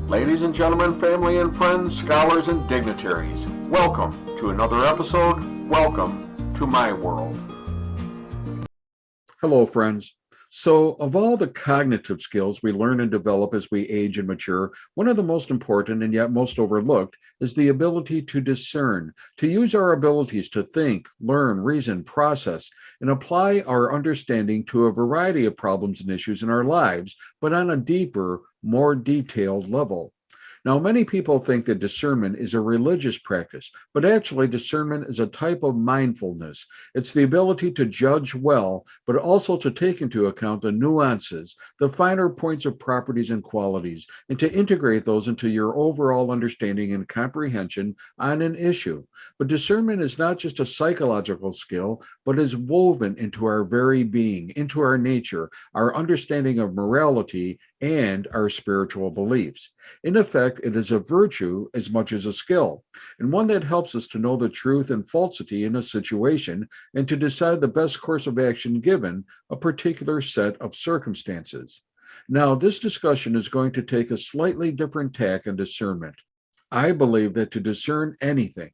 Ladies and gentlemen, family and friends, scholars and dignitaries, welcome to another episode. Welcome to my world. Hello, friends. So, of all the cognitive skills we learn and develop as we age and mature, one of the most important and yet most overlooked is the ability to discern, to use our abilities to think, learn, reason, process, and apply our understanding to a variety of problems and issues in our lives, but on a deeper, more detailed level. Now, many people think that discernment is a religious practice, but actually, discernment is a type of mindfulness. It's the ability to judge well, but also to take into account the nuances, the finer points of properties and qualities, and to integrate those into your overall understanding and comprehension on an issue. But discernment is not just a psychological skill, but is woven into our very being, into our nature, our understanding of morality, and our spiritual beliefs. In effect, it is a virtue as much as a skill, and one that helps us to know the truth and falsity in a situation and to decide the best course of action given a particular set of circumstances. Now, this discussion is going to take a slightly different tack on discernment. I believe that to discern anything,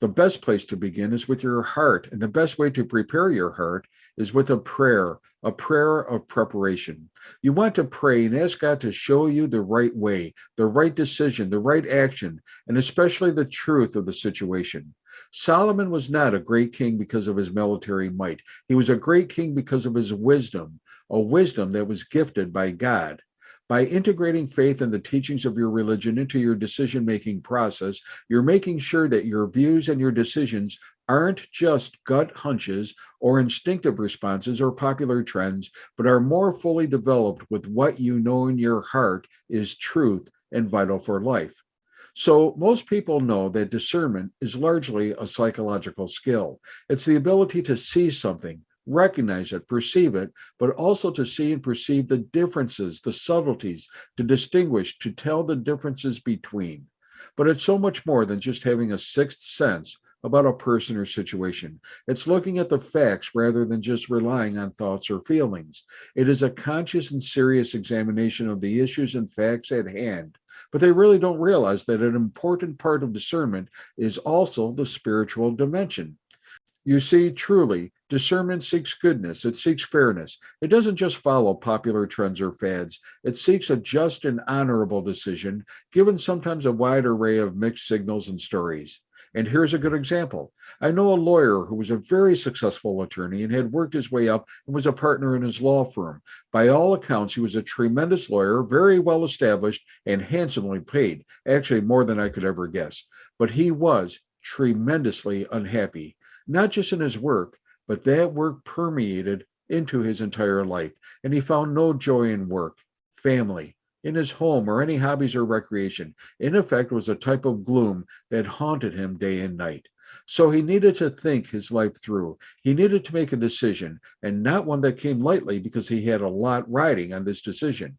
the best place to begin is with your heart, and the best way to prepare your heart is with a prayer of preparation. You want to pray and ask God to show you the right way, the right decision, the right action, and especially the truth of the situation. Solomon was not a great king because of his military might. He was a great king because of his wisdom, a wisdom that was gifted by God. By integrating faith and the teachings of your religion into your decision making process, you're making sure that your views and your decisions aren't just gut hunches or instinctive responses or popular trends, but are more fully developed with what you know in your heart is truth and vital for life. So, most people know that discernment is largely a psychological skill. It's the ability to see something, recognize it, perceive it, but also to see and perceive the differences, the subtleties, to distinguish, to tell the differences between. But it's so much more than just having a sixth sense about a person or situation. It's looking at the facts rather than just relying on thoughts or feelings. It is a conscious and serious examination of the issues and facts at hand. But they really don't realize that an important part of discernment is also the spiritual dimension. You see, truly, discernment seeks goodness, it seeks fairness. It doesn't just follow popular trends or fads, it seeks a just and honorable decision, given sometimes a wide array of mixed signals and stories. And here's a good example. I know a lawyer who was a very successful attorney and had worked his way up and was a partner in his law firm. By all accounts, he was a tremendous lawyer, very well established, and handsomely paid, actually more than I could ever guess. But he was tremendously unhappy, not just in his work, but that work permeated into his entire life, and he found no joy in work, family, in his home, or any hobbies or recreation. In effect, was a type of gloom that haunted him day and night. So he needed to think his life through. He needed to make a decision, and not one that came lightly because he had a lot riding on this decision.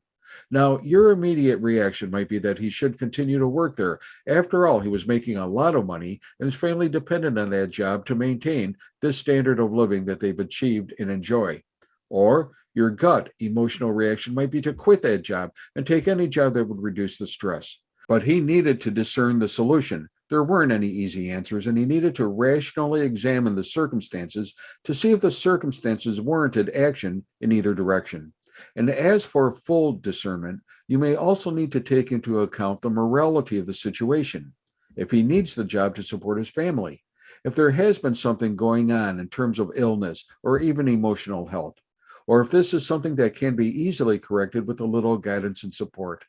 Now, your immediate reaction might be that he should continue to work there. After all, he was making a lot of money, and his family depended on that job to maintain this standard of living that they've achieved and enjoy. Or your gut emotional reaction might be to quit that job and take any job that would reduce the stress. But he needed to discern the solution. There weren't any easy answers, and he needed to rationally examine the circumstances to see if the circumstances warranted action in either direction. And as for full discernment, you may also need to take into account the morality of the situation. If he needs the job to support his family, if there has been something going on in terms of illness or even emotional health, or if this is something that can be easily corrected with a little guidance and support.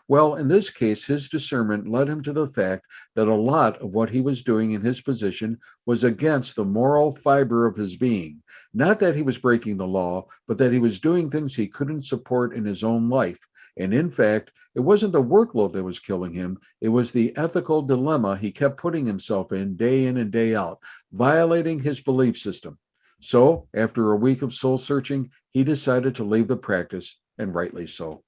Well, in this case, his discernment led him to the fact that a lot of what he was doing in his position was against the moral fiber of his being. Not that he was breaking the law, but that he was doing things he couldn't support in his own life. And in fact, it wasn't the workload that was killing him, it was the ethical dilemma he kept putting himself in and day out, violating his belief system. So, after a week of soul searching, he decided to leave the practice, and rightly so.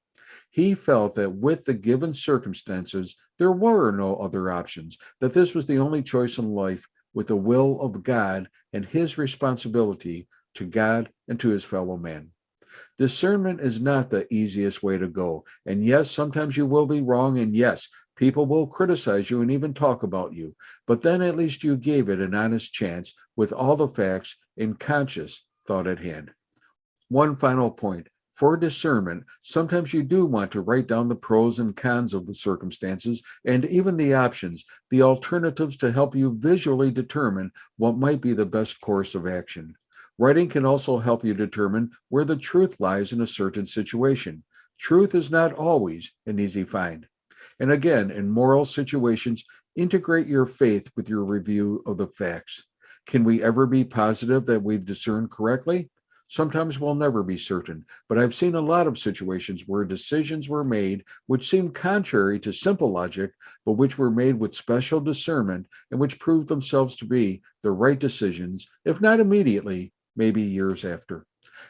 He felt that with the given circumstances, there were no other options, that this was the only choice in life with the will of God and his responsibility to God and to his fellow man. Discernment is not the easiest way to go. And yes, sometimes you will be wrong. And yes, people will criticize you and even talk about you. But then at least you gave it an honest chance with all the facts and conscious thought at hand. One final point. For discernment, sometimes you do want to write down the pros and cons of the circumstances and even the options, the alternatives to help you visually determine what might be the best course of action. Writing can also help you determine where the truth lies in a certain situation. Truth is not always an easy find. And again, in moral situations, integrate your faith with your review of the facts. Can we ever be positive that we've discerned correctly? Sometimes we'll never be certain, but I've seen a lot of situations where decisions were made which seemed contrary to simple logic, but which were made with special discernment and which proved themselves to be the right decisions, if not immediately, maybe years after.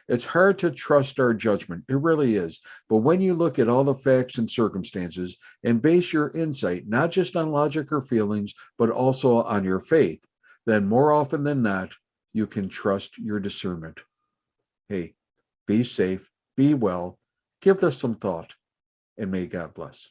It's hard to trust our judgment. It really is. But when you look at all the facts and circumstances and base your insight not just on logic or feelings, but also on your faith, then more often than not, you can trust your discernment. Hey, be safe, be well, give this some thought, and may God bless.